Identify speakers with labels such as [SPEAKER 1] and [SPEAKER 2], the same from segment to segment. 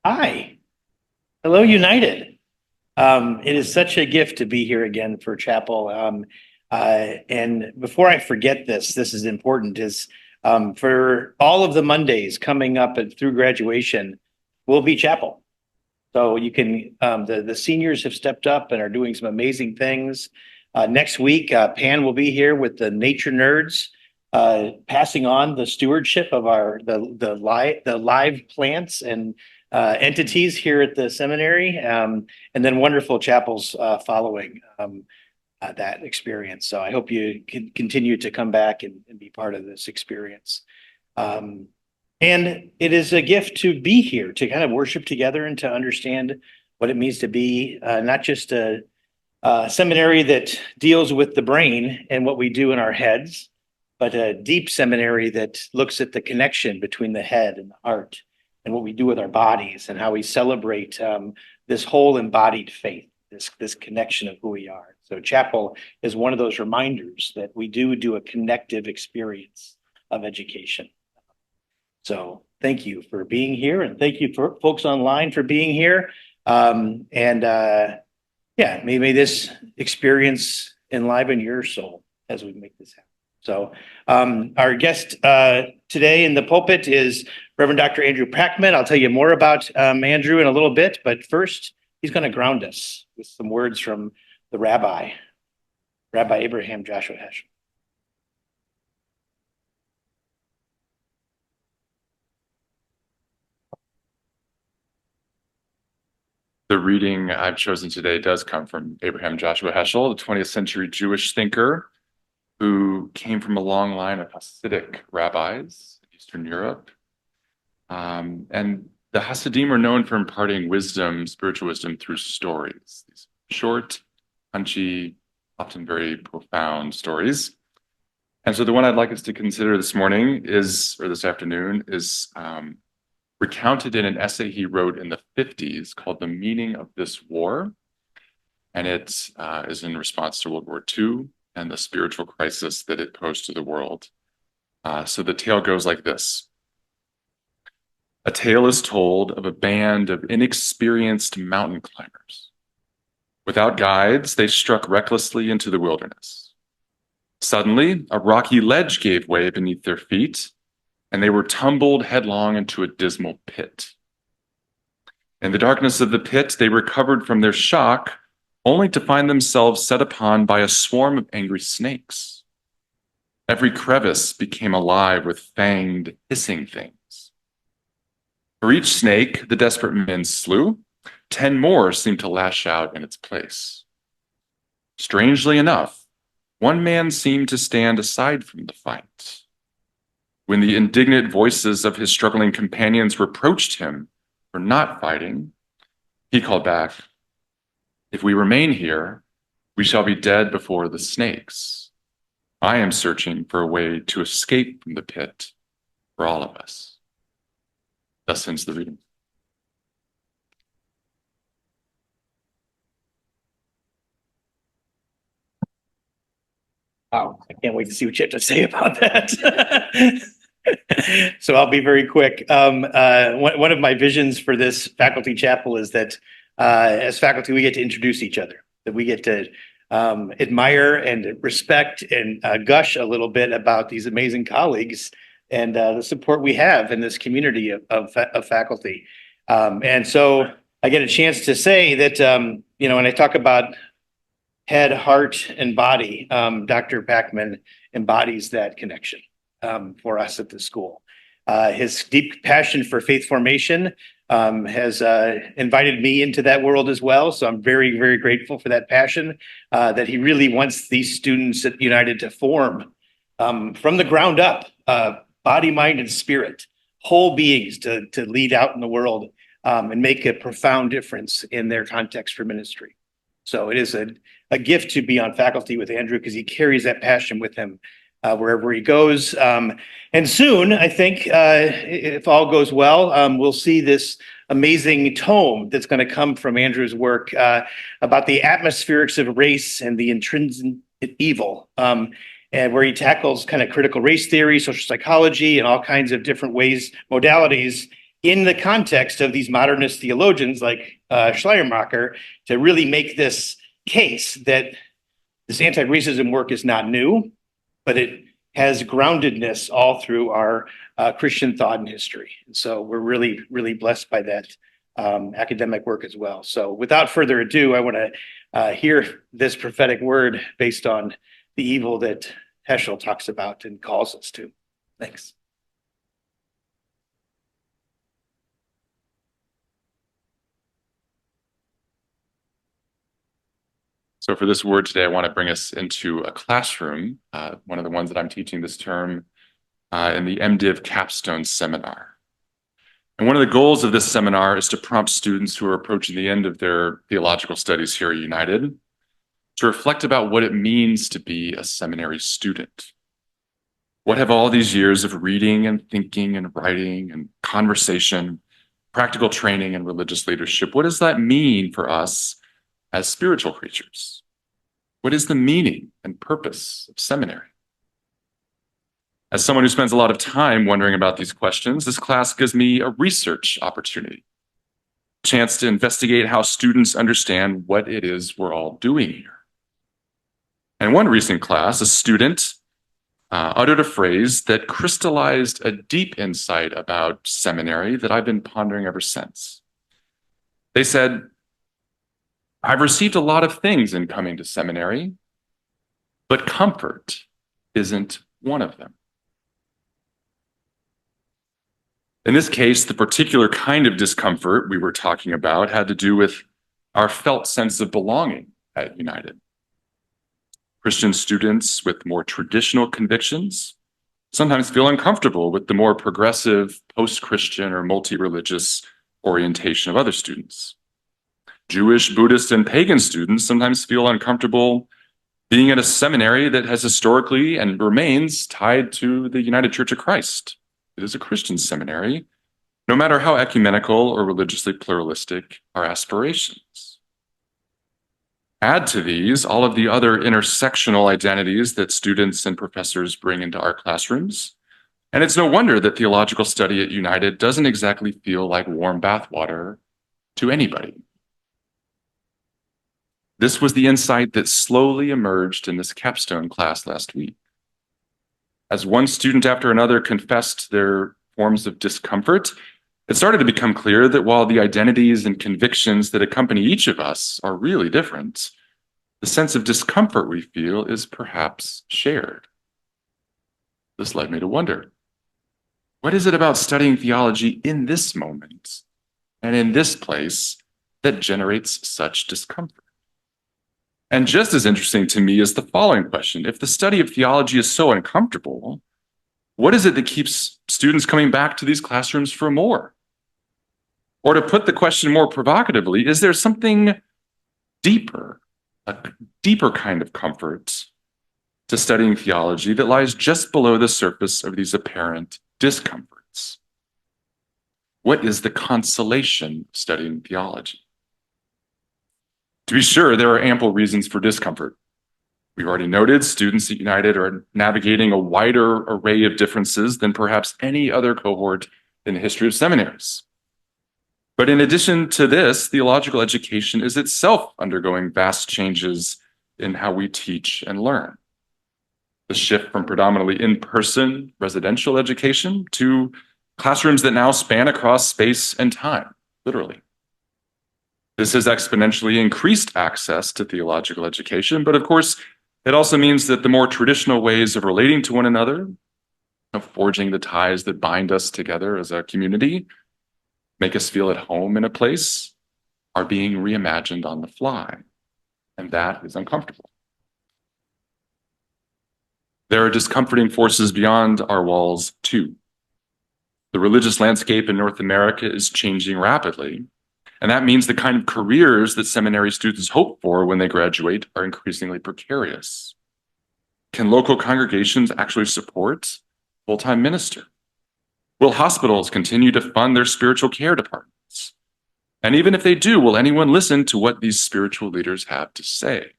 [SPEAKER 1] Hi, hello, United. It is such a gift to be here again for chapel. And before I forget this is important, is for all of the Mondays coming up and through graduation will be chapel. So you can, the seniors have stepped up and are doing some amazing things. Next week, Pan will be here with the nature nerds, passing on the stewardship of the live plants and entities here at the seminary, and then wonderful chapels following that experience. So I hope you can continue to come back and be part of this experience. And it is a gift to be here, to kind of worship together and to understand what it means to be not just a seminary that deals with the brain and what we do in our heads, but a deep seminary that looks at the connection between the head and the heart and what we do with our bodies and how we celebrate this whole embodied faith, this connection of who we are. So chapel is one of those reminders that we do a connective experience of education. So thank you for being here, and thank you for folks online for being here. May this experience enliven your soul as we make this happen. So our guest today in the pulpit is Reverend Dr. Andrew Packman. I'll tell you more about Andrew in a little bit, but first he's going to ground us with some words from the Rabbi Abraham Joshua Heschel.
[SPEAKER 2] The reading I've chosen today does come from Abraham Joshua Heschel, the 20th century Jewish thinker who came from a long line of Hasidic rabbis in Eastern Europe. And the Hasidim are known for imparting wisdom, spiritual wisdom, through stories. These short, punchy, often very profound stories. And so the one I'd like us to consider this afternoon is recounted in an essay he wrote in the 50s called The Meaning of This War. And it is in response to World War II and the spiritual crisis that it posed to the world. So the tale goes like this. A tale is told of a band of inexperienced mountain climbers. Without guides, they struck recklessly into the wilderness. Suddenly, a rocky ledge gave way beneath their feet, and they were tumbled headlong into a dismal pit. In the darkness of the pit, they recovered from their shock, only to find themselves set upon by a swarm of angry snakes. Every crevice became alive with fanged, hissing things. For each snake the desperate men slew, 10 more seemed to lash out in its place. Strangely enough, one man seemed to stand aside from the fight. When the indignant voices of his struggling companions reproached him for not fighting, he called back, "If we remain here, we shall be dead before the snakes. I am searching for a way to escape from the pit for all of us." Thus ends the reading.
[SPEAKER 1] Wow, I can't wait to see what you have to say about that. So I'll be very quick. One of my visions for this faculty chapel is that as faculty, we get to introduce each other, that we get to admire and respect and gush a little bit about these amazing colleagues and the support we have in this community of faculty. And so I get a chance to say that, when I talk about head, heart, and body, Dr. Packman embodies that connection for us at the school. His deep passion for faith formation has invited me into that world as well. So I'm very, very grateful for that passion that he really wants these students at United to form from the ground up, body, mind, and spirit, whole beings to lead out in the world and make a profound difference in their context for ministry. So it is a gift to be on faculty with Andrew because he carries that passion with him wherever he goes. And soon, I think, if all goes well, we'll see this amazing tome that's going to come from Andrew's work about the atmospherics of race and the intrinsic evil, and where he tackles kind of critical race theory, social psychology, and all kinds of different ways, modalities in the context of these modernist theologians like Schleiermacher to really make this case that this anti-racism work is not new, but it has groundedness all through our Christian thought and history. And so we're really, really blessed by that academic work as well. So without further ado, I want to hear this prophetic word based on the evil that Heschel talks about and calls us to. Thanks.
[SPEAKER 2] So for this word today, I want to bring us into a classroom, one of the ones that I'm teaching this term in the MDiv capstone seminar. And one of the goals of this seminar is to prompt students who are approaching the end of their theological studies here at United to reflect about what it means to be a seminary student. What have all these years of reading and thinking and writing and conversation, practical training and religious leadership, what does that mean for us as spiritual creatures? What is the meaning and purpose of seminary? As someone who spends a lot of time wondering about these questions, this class gives me a research opportunity, a chance to investigate how students understand what it is we're all doing here. In one recent class, a student uttered a phrase that crystallized a deep insight about seminary that I've been pondering ever since. They said, "I've received a lot of things in coming to seminary, but comfort isn't one of them." In this case, the particular kind of discomfort we were talking about had to do with our felt sense of belonging at United. Christian students with more traditional convictions sometimes feel uncomfortable with the more progressive, post-Christian, or multi-religious orientation of other students. Jewish, Buddhist, and pagan students sometimes feel uncomfortable being at a seminary that has historically and remains tied to the United Church of Christ. It is a Christian seminary, no matter how ecumenical or religiously pluralistic our aspirations. Add to these all of the other intersectional identities that students and professors bring into our classrooms, and it's no wonder that theological study at United doesn't exactly feel like warm bathwater to anybody. This was the insight that slowly emerged in this capstone class last week. As one student after another confessed their forms of discomfort, it started to become clear that while the identities and convictions that accompany each of us are really different, the sense of discomfort we feel is perhaps shared. This led me to wonder, what is it about studying theology in this moment and in this place that generates such discomfort? And just as interesting to me is the following question. If the study of theology is so uncomfortable, what is it that keeps students coming back to these classrooms for more? Or to put the question more provocatively, is there something deeper, a deeper kind of comfort to studying theology that lies just below the surface of these apparent discomforts? What is the consolation of studying theology? To be sure, there are ample reasons for discomfort. We've already noted students at United are navigating a wider array of differences than perhaps any other cohort in the history of seminaries. But in addition to this, theological education is itself undergoing vast changes in how we teach and learn. The shift from predominantly in-person residential education to classrooms that now span across space and time, literally. This has exponentially increased access to theological education, but of course, it also means that the more traditional ways of relating to one another, of forging the ties that bind us together as a community, make us feel at home in a place, are being reimagined on the fly, and that is uncomfortable. There are discomforting forces beyond our walls, too. The religious landscape in North America is changing rapidly, and that means the kind of careers that seminary students hope for when they graduate are increasingly precarious. Can local congregations actually support full-time minister? Will hospitals continue to fund their spiritual care departments? And even if they do, will anyone listen to what these spiritual leaders have to say?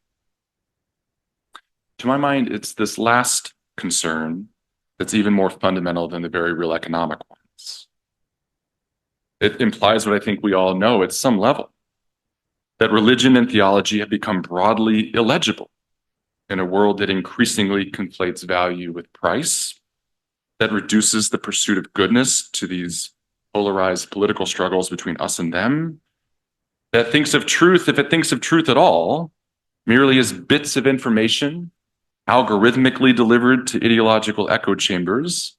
[SPEAKER 2] To my mind, it's this last concern that's even more fundamental than the very real economic ones. It implies what I think we all know at some level, that religion and theology have become broadly illegible in a world that increasingly conflates value with price, that reduces the pursuit of goodness to these polarized political struggles between us and them, that thinks of truth, if it thinks of truth at all, merely as bits of information algorithmically delivered to ideological echo chambers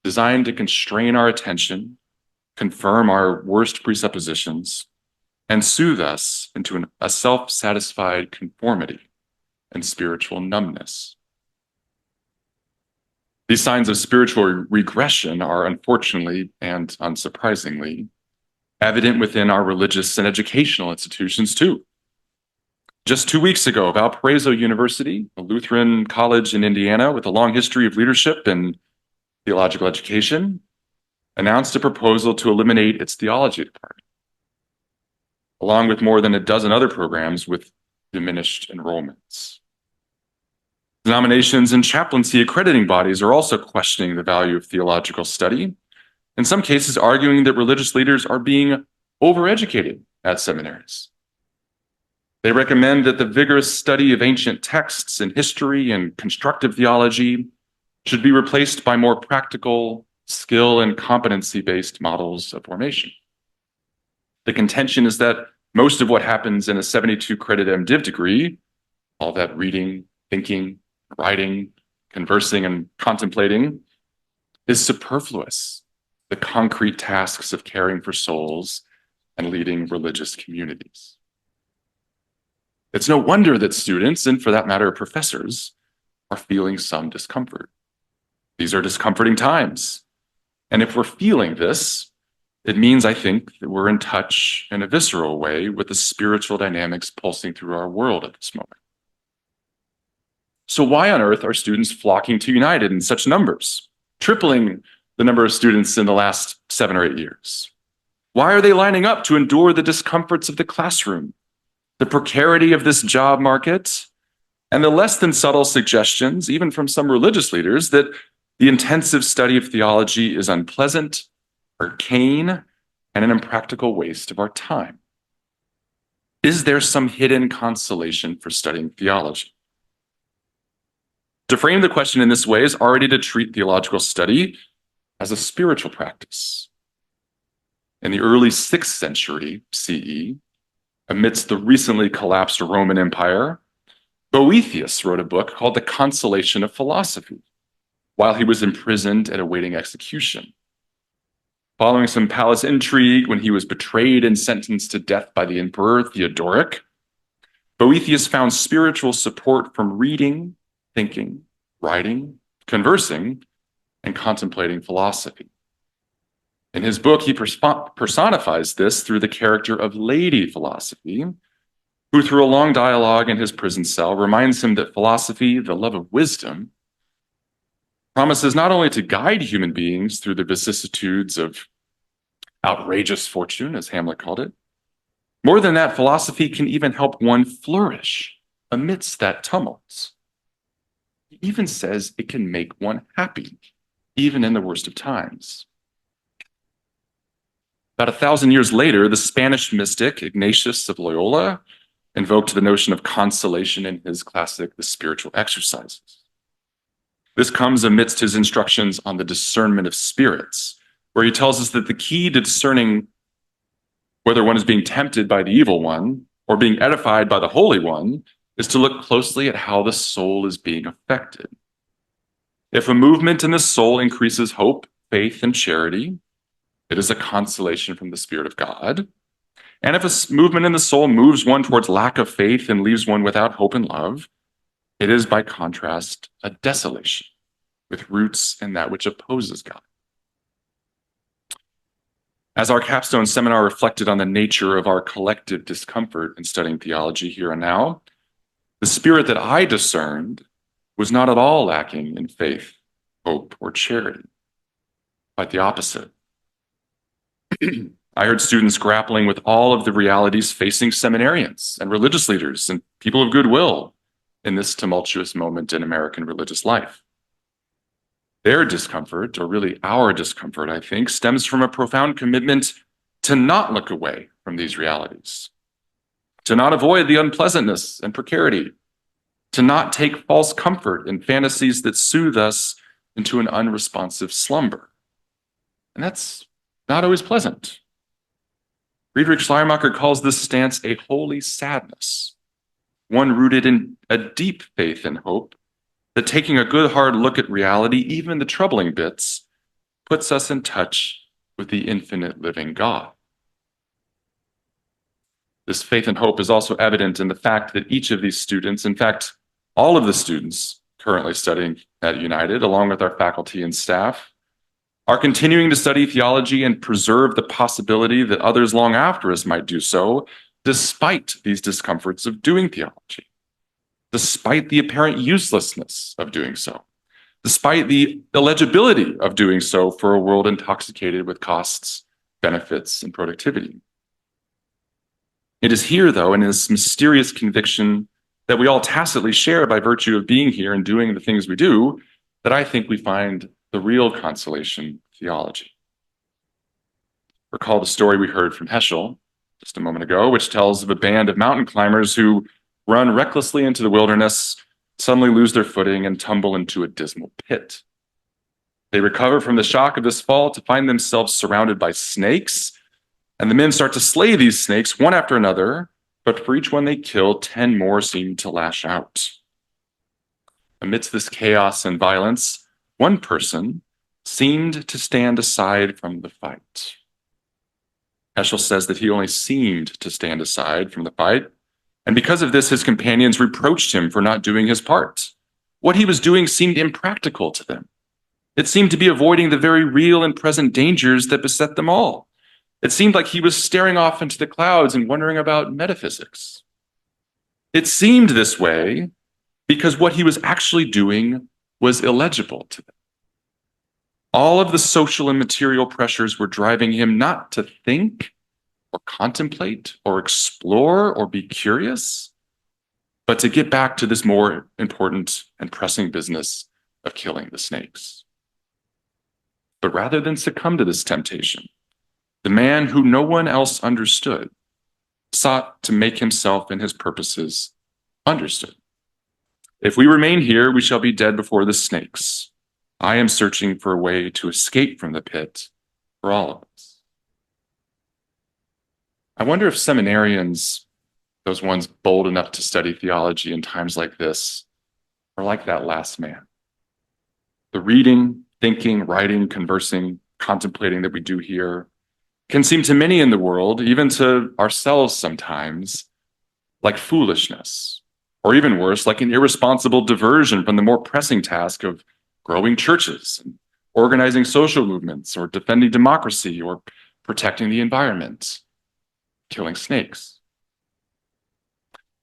[SPEAKER 2] designed to constrain our attention, confirm our worst presuppositions, and soothe us into a self-satisfied conformity and spiritual numbness. These signs of spiritual regression are unfortunately and unsurprisingly evident within our religious and educational institutions too. Just 2 weeks ago, Valparaiso University, a Lutheran college in Indiana with a long history of leadership and theological education, announced a proposal to eliminate its theology department, along with more than a dozen other programs with diminished enrollments. Denominations and chaplaincy accrediting bodies are also questioning the value of theological study, in some cases arguing that religious leaders are being overeducated at seminaries. They recommend that the vigorous study of ancient texts and history and constructive theology should be replaced by more practical, skill and competency-based models of formation. The contention is that most of what happens in a 72-credit MDiv degree, all that reading, thinking, writing, conversing, and contemplating, is superfluous, the concrete tasks of caring for souls and leading religious communities. It's no wonder that students, and for that matter, professors, are feeling some discomfort. These are discomforting times. And if we're feeling this, it means, I think, that we're in touch in a visceral way with the spiritual dynamics pulsing through our world at this moment. So why on earth are students flocking to United in such numbers, tripling the number of students in the last 7 or 8 years? Why are they lining up to endure the discomforts of the classroom, the precarity of this job market, and the less than subtle suggestions, even from some religious leaders, that the intensive study of theology is unpleasant, arcane, and an impractical waste of our time? Is there some hidden consolation for studying theology? To frame the question in this way is already to treat theological study as a spiritual practice. In the early 6th century CE, amidst the recently collapsed Roman Empire, Boethius wrote a book called The Consolation of Philosophy while he was imprisoned and awaiting execution. Following some palace intrigue, when he was betrayed and sentenced to death by the emperor Theodoric, Boethius found spiritual support from reading, thinking, writing, conversing, and contemplating philosophy. In his book, he personifies this through the character of Lady Philosophy, who through a long dialogue in his prison cell reminds him that philosophy, the love of wisdom, promises not only to guide human beings through the vicissitudes of outrageous fortune, as Hamlet called it. More than that, philosophy can even help one flourish amidst that tumult. He even says it can make one happy, even in the worst of times. About 1,000 years later, the Spanish mystic Ignatius of Loyola invoked the notion of consolation in his classic, The Spiritual Exercises. This comes amidst his instructions on the discernment of spirits, where he tells us that the key to discerning whether one is being tempted by the evil one or being edified by the Holy One is to look closely at how the soul is being affected. If a movement in the soul increases hope, faith, and charity, it is a consolation from the Spirit of God. And if a movement in the soul moves one towards lack of faith and leaves one without hope and love, it is, by contrast, a desolation with roots in that which opposes God. As our capstone seminar reflected on the nature of our collective discomfort in studying theology here and now, the spirit that I discerned was not at all lacking in faith, hope, or charity. Quite the opposite. I heard students grappling with all of the realities facing seminarians and religious leaders and people of goodwill in this tumultuous moment in American religious life. Their discomfort, or really our discomfort, I think, stems from a profound commitment to not look away from these realities, to not avoid the unpleasantness and precarity, to not take false comfort in fantasies that soothe us into an unresponsive slumber. And that's not always pleasant. Friedrich Schleiermacher calls this stance a holy sadness, one rooted in a deep faith and hope that taking a good hard look at reality, even the troubling bits, puts us in touch with the infinite living God. This faith and hope is also evident in the fact that each of these students, in fact, all of the students currently studying at United, along with our faculty and staff, are continuing to study theology and preserve the possibility that others long after us might do so, despite these discomforts of doing theology, despite the apparent uselessness of doing so, despite the illegibility of doing so for a world intoxicated with costs, benefits, and productivity. It is here, though, in this mysterious conviction that we all tacitly share by virtue of being here and doing the things we do, that I think we find the real consolation of theology. Recall the story we heard from Heschel just a moment ago, which tells of a band of mountain climbers who run recklessly into the wilderness, suddenly lose their footing, and tumble into a dismal pit. They recover from the shock of this fall to find themselves surrounded by snakes, and the men start to slay these snakes one after another, but for each one they kill, 10 more seem to lash out. Amidst this chaos and violence, one person seemed to stand aside from the fight. Heschel says that he only seemed to stand aside from the fight, and because of this, his companions reproached him for not doing his part. What he was doing seemed impractical to them. It seemed to be avoiding the very real and present dangers that beset them all. It seemed like he was staring off into the clouds and wondering about metaphysics. It seemed this way because what he was actually doing was illegible to them. All of the social and material pressures were driving him not to think or contemplate or explore or be curious, but to get back to this more important and pressing business of killing the snakes. But rather than succumb to this temptation, the man who no one else understood sought to make himself and his purposes understood. If we remain here, we shall be dead before the snakes. I am searching for a way to escape from the pit for all of us. I wonder if seminarians, those ones bold enough to study theology in times like this, are like that last man. The reading, thinking, writing, conversing, contemplating that we do here can seem to many in the world, even to ourselves sometimes, like foolishness, or even worse, like an irresponsible diversion from the more pressing task of growing churches, and organizing social movements, or defending democracy, or protecting the environment, killing snakes.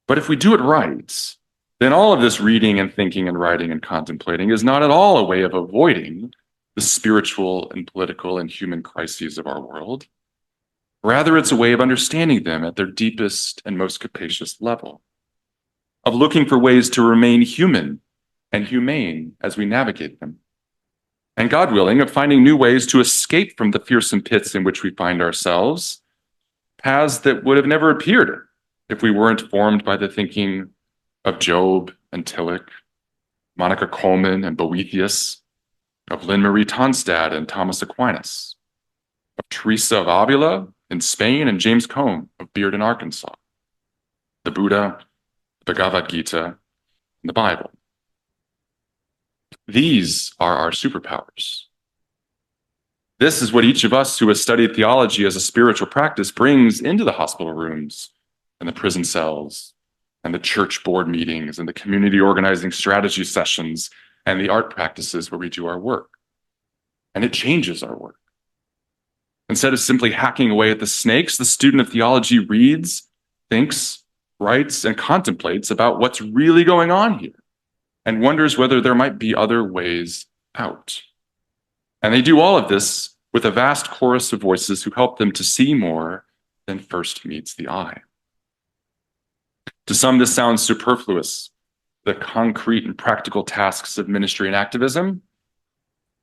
[SPEAKER 2] But if we do it right, then all of this reading and thinking and writing and contemplating is not at all a way of avoiding the spiritual and political and human crises of our world. Rather, it's a way of understanding them at their deepest and most capacious level, of looking for ways to remain human and humane as we navigate them, and God willing, of finding new ways to escape from the fearsome pits in which we find ourselves, paths that would have never appeared if we weren't formed by the thinking of Job and Tillich, Monica Coleman and Boethius, of Lynn Marie Tonstad and Thomas Aquinas, of Teresa of Avila in Spain and James Cone of Beard in Arkansas, the Buddha, the Bhagavad Gita, and the Bible. These are our superpowers. This is what each of us who has studied theology as a spiritual practice brings into the hospital rooms and the prison cells and the church board meetings and the community organizing strategy sessions and the art practices where we do our work. And it changes our work. Instead of simply hacking away at the snakes, the student of theology reads, thinks, writes, and contemplates about what's really going on here and wonders whether there might be other ways out. And they do all of this with a vast chorus of voices who help them to see more than first meets the eye. To some, this sounds superfluous, the concrete and practical tasks of ministry and activism,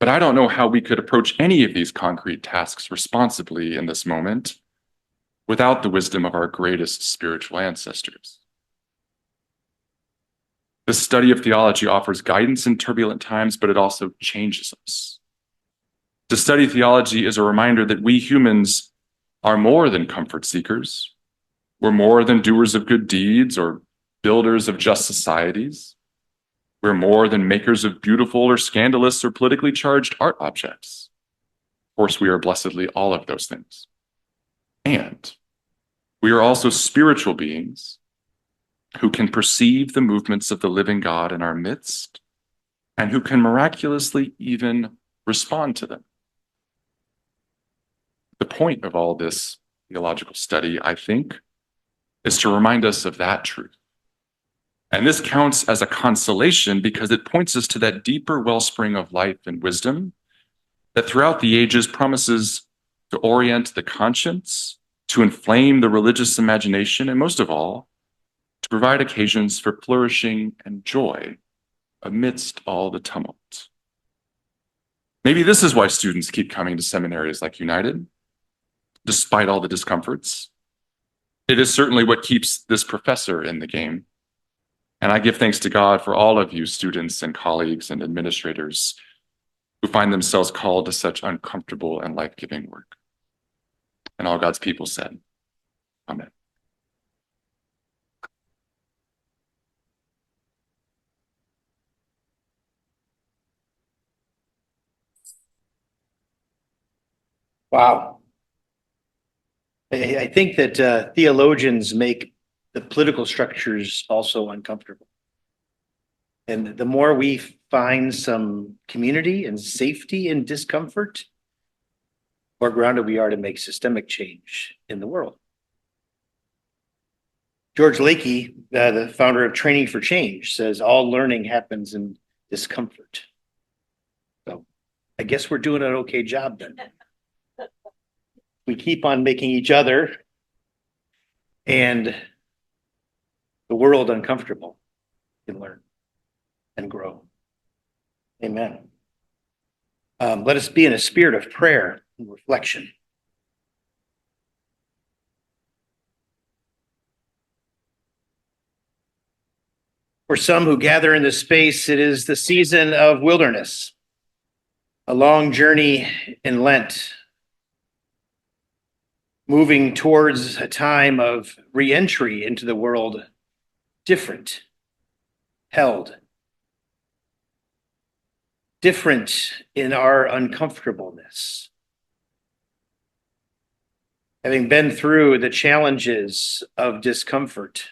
[SPEAKER 2] but I don't know how we could approach any of these concrete tasks responsibly in this moment without the wisdom of our greatest spiritual ancestors. The study of theology offers guidance in turbulent times, but it also changes us. To study theology is a reminder that we humans are more than comfort seekers. We're more than doers of good deeds or builders of just societies. We're more than makers of beautiful or scandalous or politically charged art objects. Of course, we are blessedly all of those things. And we are also spiritual beings who can perceive the movements of the living God in our midst and who can miraculously even respond to them. The point of all this theological study, I think, is to remind us of that truth. And this counts as a consolation because it points us to that deeper wellspring of life and wisdom that throughout the ages promises to orient the conscience, to inflame the religious imagination, and most of all, to provide occasions for flourishing and joy amidst all the tumult. Maybe this is why students keep coming to seminaries like United, despite all the discomforts. It is certainly what keeps this professor in the game. And I give thanks to God for all of you students and colleagues and administrators who find themselves called to such uncomfortable and life-giving work. And all God's people said, Amen.
[SPEAKER 1] Wow. I think that theologians make the political structures also uncomfortable. And the more we find some community and safety in discomfort, the more grounded we are to make systemic change in the world. George Lakey, the founder of Training for Change, says all learning happens in discomfort. So I guess we're doing an okay job then. We keep on making each other and the world uncomfortable, we can learn and grow. Amen. Let us be in a spirit of prayer and reflection. For some who gather in this space, it is the season of wilderness, a long journey in Lent, moving towards a time of re-entry into the world, different, held, different in our uncomfortableness. Having been through the challenges of discomfort,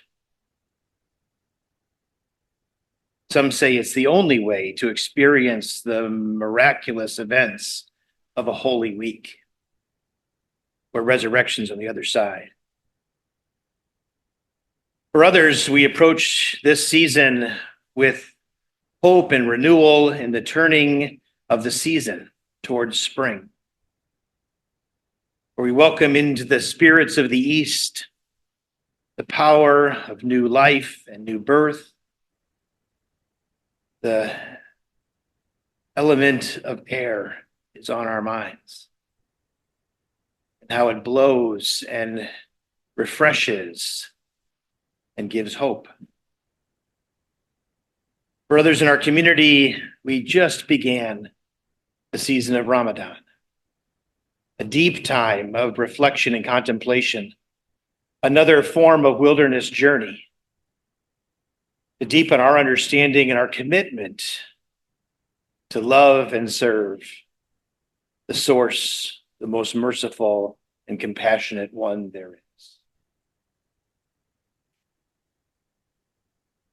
[SPEAKER 1] some say it's the only way to experience the miraculous events of a Holy Week, where resurrection's on the other side. For others, we approach this season with hope and renewal in the turning of the season towards spring, where we welcome into the spirits of the East the power of new life and new birth, the element of air is on our minds, and how it blows and refreshes and gives hope. For others in our community, we just began the season of Ramadan, a deep time of reflection and contemplation, another form of wilderness journey to deepen our understanding and our commitment to love and serve the source, the most merciful and compassionate one there is.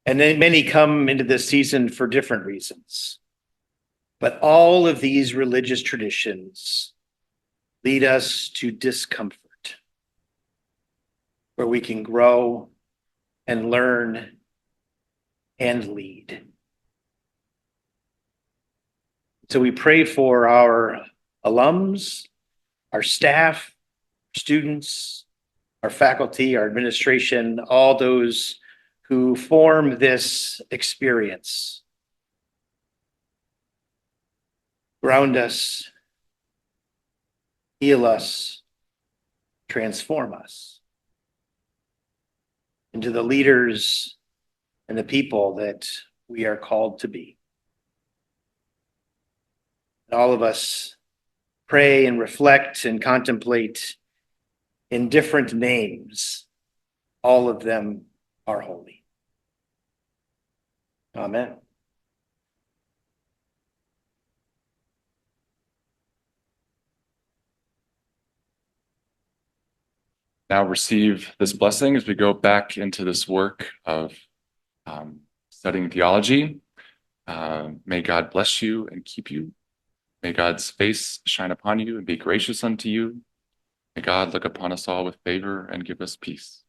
[SPEAKER 1] And then many come into this season for different reasons. But all of these religious traditions lead us to discomfort, where we can grow and learn and lead. So we pray for our alums, our staff, students, our faculty, our administration, all those who form this experience. Ground us, heal us, transform us into the leaders and the people that we are called to be. All of us pray and reflect and contemplate in different names. All of them are holy. Amen.
[SPEAKER 2] Now receive this blessing as we go back into this work of studying theology. May God bless you and keep you. May God's face shine upon you and be gracious unto you. May God look upon us all with favor and give us peace.